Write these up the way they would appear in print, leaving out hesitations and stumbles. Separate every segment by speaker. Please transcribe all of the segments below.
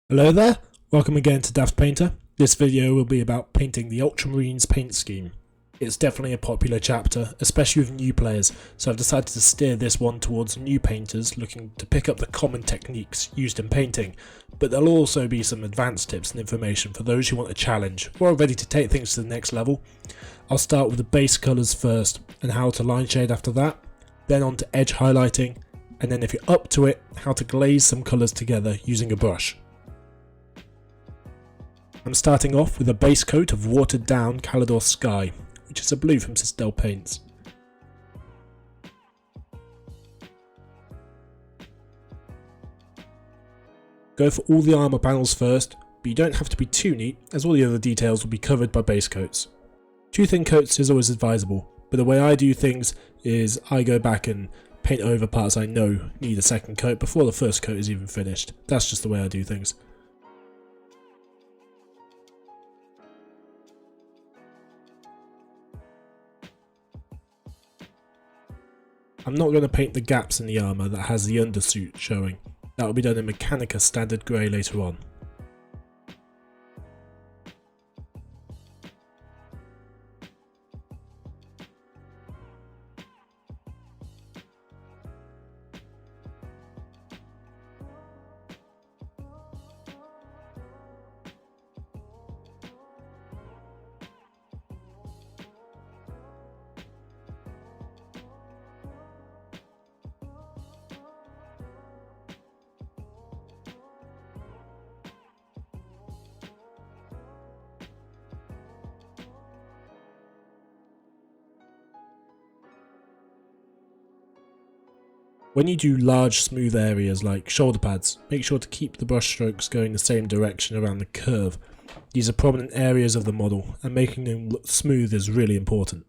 Speaker 1: Hello there, welcome again to Daft Painter. This video will be about painting the Ultramarines paint scheme. It's definitely a popular chapter, especially with new players, so I've decided to steer this one towards new painters looking to pick up the common techniques used in painting, but there'll also be some advanced tips and information for those who want a challenge or are ready to take things to the next level. I'll start with the base colours first and how to line shade after that, then on to edge highlighting, and then if you're up to it, how to glaze some colours together using a brush. I'm starting off with a base coat of watered down Macleod Sky, which is a blue from Citadel Paints. Go for all the armour panels first, but you don't have to be too neat as all the other details will be covered by base coats. Too thin coats is always advisable, but the way I do things is I go back and paint over parts I know need a second coat before the first coat is even finished. That's just the way I do things. I'm not going to paint the gaps in the armour that has the undersuit showing. That will be done in Mechanica Standard Grey later on. When you do large smooth areas like shoulder pads, make sure to keep the brush strokes going the same direction around the curve. These are prominent areas of the model and making them look smooth is really important.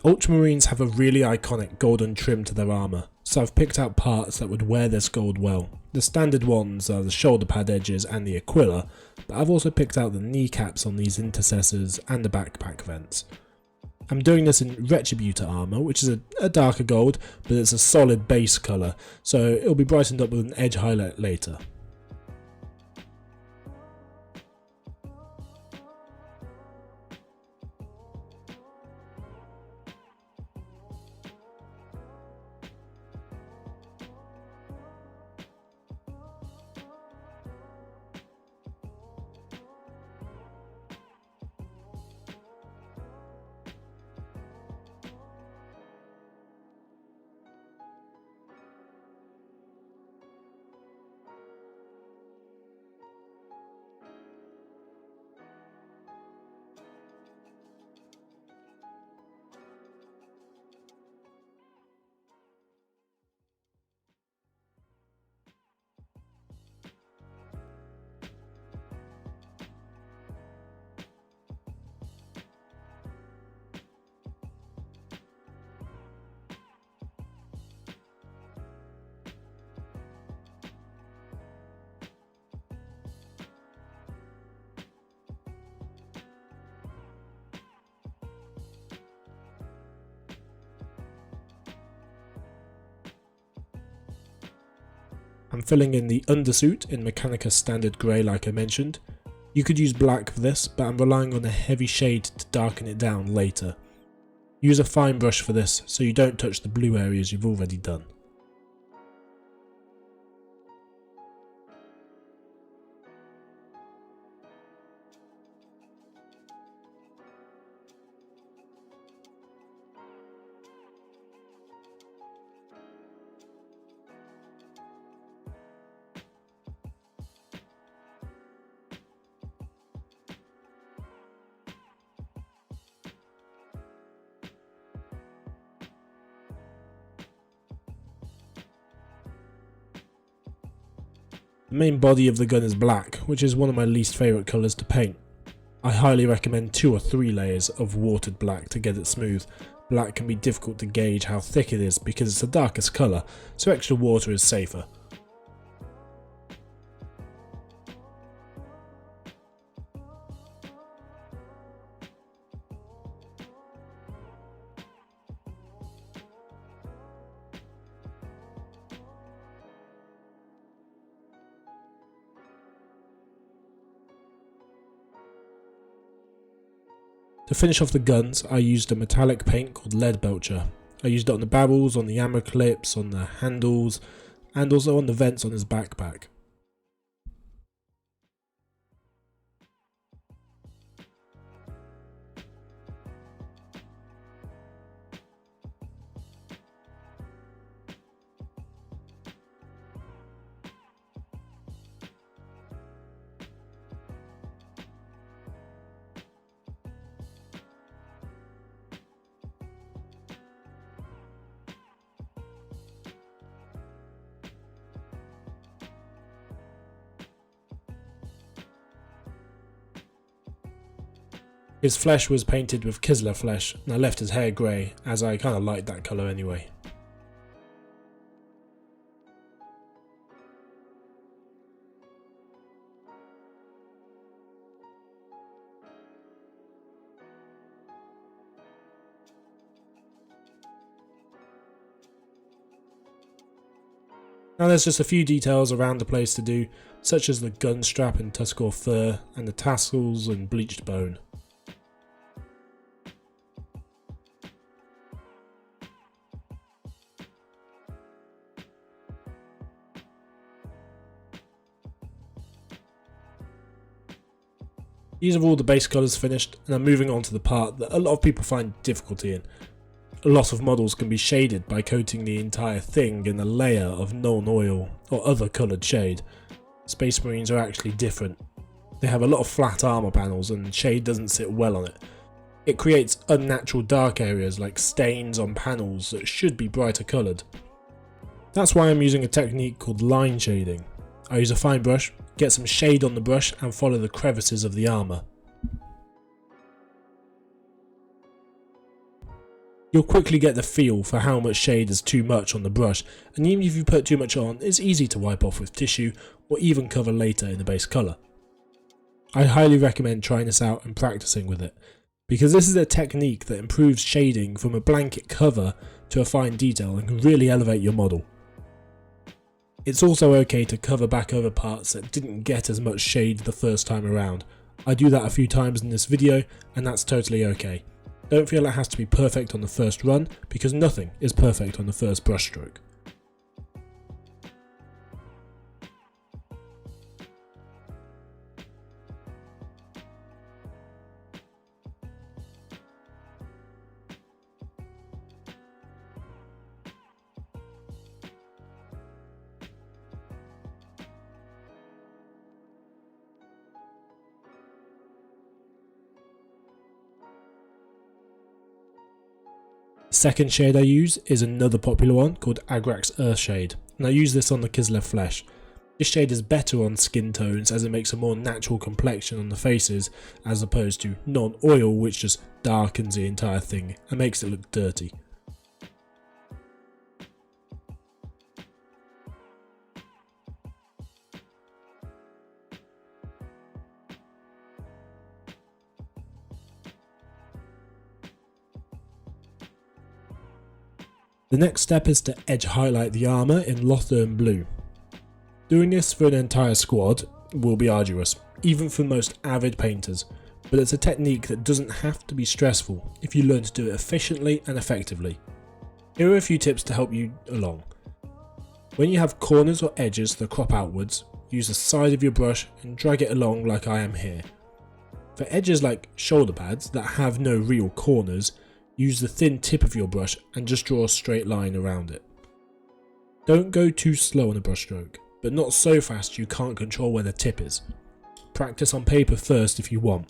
Speaker 1: Ultramarines have a really iconic golden trim to their armour, so I've picked out parts that would wear this gold well. The standard ones are the shoulder pad edges and the aquila, but I've also picked out the kneecaps on these intercessors and the backpack vents. I'm doing this in Retributor armour, which is a darker gold, but it's a solid base colour, so it'll be brightened up with an edge highlight later. I'm filling in the undersuit in Mechanica Standard Grey like I mentioned. You could use black for this, but I'm relying on a heavy shade to darken it down later. Use a fine brush for this so you don't touch the blue areas you've already done. The main body of the gun is black, which is one of my least favourite colours to paint. I highly recommend 2 or 3 layers of watered black to get it smooth. Black can be difficult to gauge how thick it is because it's the darkest colour, so extra water is safer. To finish off the guns, I used a metallic paint called lead belcher. I used it on the barrels, on the ammo clips, on the handles, and also on the vents on his backpack. His flesh was painted with Kislev flesh, and I left his hair grey, as I kinda liked that colour anyway. Now there's just a few details around the place to do, such as the gun strap in Tuscarora fur, and the tassels and bleached bone. These are all the base colours finished, and I'm moving on to the part that a lot of people find difficulty in. A lot of models can be shaded by coating the entire thing in a layer of non-oil or other coloured shade. Space Marines are actually different. They have a lot of flat armour panels and shade doesn't sit well on it. It creates unnatural dark areas like stains on panels that should be brighter coloured. That's why I'm using a technique called line shading. I use a fine brush, get some shade on the brush and follow the crevices of the armour. You'll quickly get the feel for how much shade is too much on the brush, and even if you put too much on, it's easy to wipe off with tissue or even cover later in the base colour. I highly recommend trying this out and practicing with it, because this is a technique that improves shading from a blanket cover to a fine detail and can really elevate your model. It's also okay to cover back over parts that didn't get as much shade the first time around. I do that a few times in this video and that's totally okay. Don't feel it has to be perfect on the first run because nothing is perfect on the first brushstroke. The second shade I use is another popular one called Agrax Earth Shade, and I use this on the Kislev flesh. This shade is better on skin tones as it makes a more natural complexion on the faces as opposed to non-oil which just darkens the entire thing and makes it look dirty. The next step is to edge highlight the armour in Lothern blue. Doing this for an entire squad will be arduous, even for most avid painters, but it's a technique that doesn't have to be stressful if you learn to do it efficiently and effectively. Here are a few tips to help you along. When you have corners or edges that crop outwards, use the side of your brush and drag it along like I am here. For edges like shoulder pads that have no real corners, use the thin tip of your brush and just draw a straight line around it. Don't go too slow on a brushstroke, but not so fast you can't control where the tip is. Practice on paper first if you want.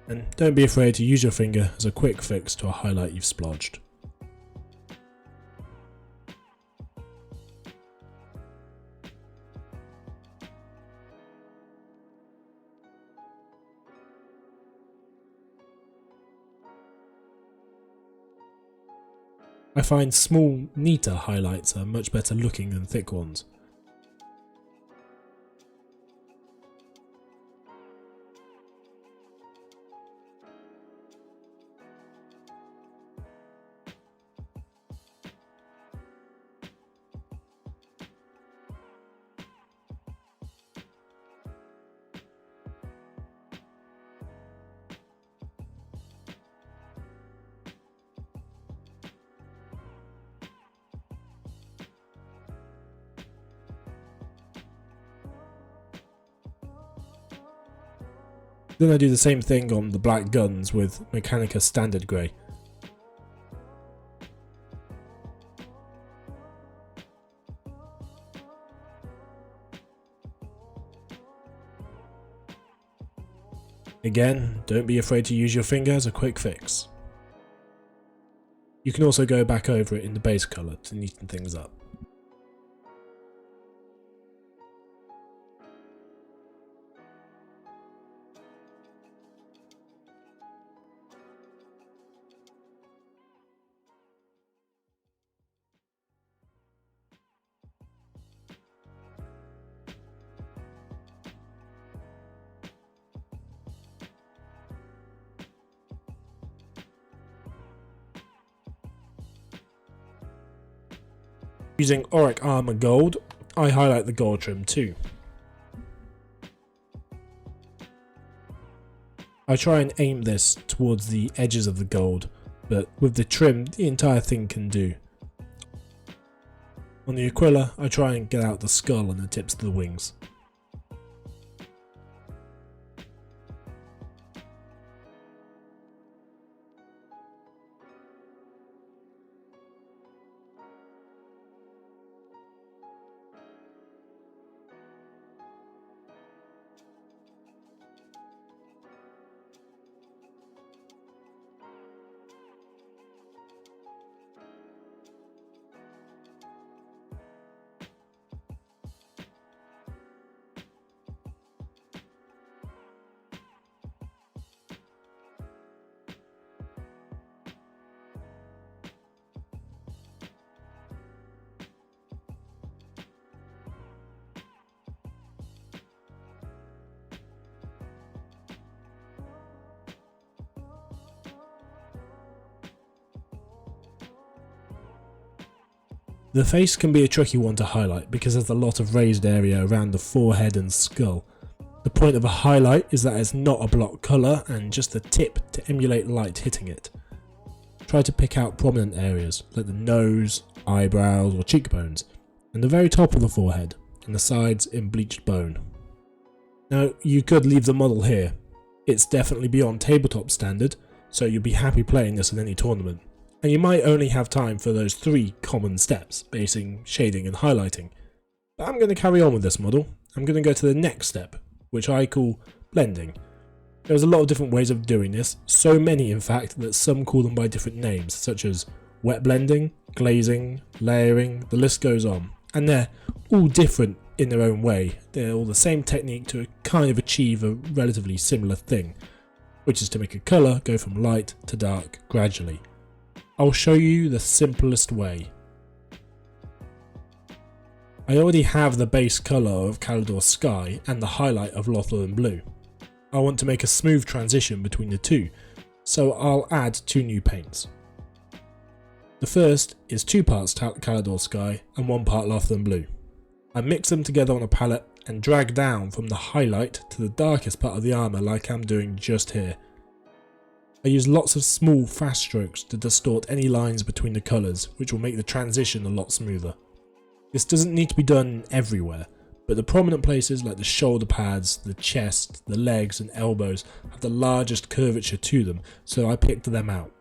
Speaker 1: And don't be afraid to use your finger as a quick fix to a highlight you've splodged. I find small, neater highlights are much better looking than thick ones. Then I do the same thing on the black guns with Mechanica Standard Grey. Again, don't be afraid to use your finger as a quick fix. You can also go back over it in the base colour to neaten things up. Using Auric Armour Gold, I highlight the gold trim too. I try and aim this towards the edges of the gold, but with the trim the entire thing can do. On the Aquila, I try and get out the skull and the tips of the wings. The face can be a tricky one to highlight because there's a lot of raised area around the forehead and skull. The point of a highlight is that it's not a block colour and just the tip to emulate light hitting it. Try to pick out prominent areas like the nose, eyebrows or cheekbones, and the very top of the forehead, and the sides in bleached bone. Now you could leave the model here. It's definitely beyond tabletop standard, so you'll be happy playing this in any tournament. And you might only have time for those 3 common steps, basing, shading and highlighting. But I'm going to carry on with this model. I'm going to go to the next step, which I call blending. There's a lot of different ways of doing this, so many in fact that some call them by different names, such as wet blending, glazing, layering, the list goes on. And they're all different in their own way. They're all the same technique to kind of achieve a relatively similar thing, which is to make a colour go from light to dark gradually. I'll show you the simplest way. I already have the base colour of Calidor Sky and the highlight of Lothland Blue. I want to make a smooth transition between the two, so I'll add 2 new paints. The first is 2 parts Calidor Sky and 1 part Lothland Blue. I mix them together on a palette and drag down from the highlight to the darkest part of the armour like I'm doing just here. I use lots of small fast strokes to distort any lines between the colours, which will make the transition a lot smoother. This doesn't need to be done everywhere, but the prominent places like the shoulder pads, the chest, the legs and elbows have the largest curvature to them, so I picked them out.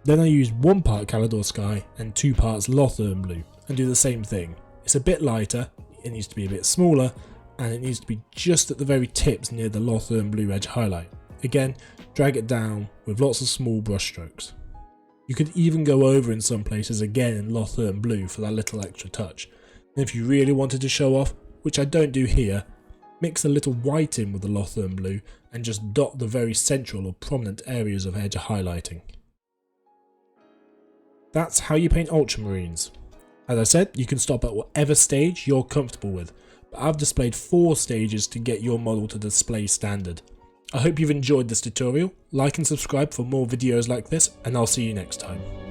Speaker 1: Then I use 1 part Calidor Sky and 2 parts Lothern Blue and do the same thing. It's a bit lighter, it needs to be a bit smaller, and it needs to be just at the very tips near the Lothern Blue edge highlight. Again, drag it down with lots of small brush strokes. You could even go over in some places again in Lothern Blue for that little extra touch. And if you really wanted to show off, which I don't do here, mix a little white in with the Lothern Blue and just dot the very central or prominent areas of edge highlighting. That's how you paint Ultramarines. As I said, you can stop at whatever stage you're comfortable with, but I've displayed 4 stages to get your model to display standard. I hope you've enjoyed this tutorial. Like and subscribe for more videos like this, and I'll see you next time.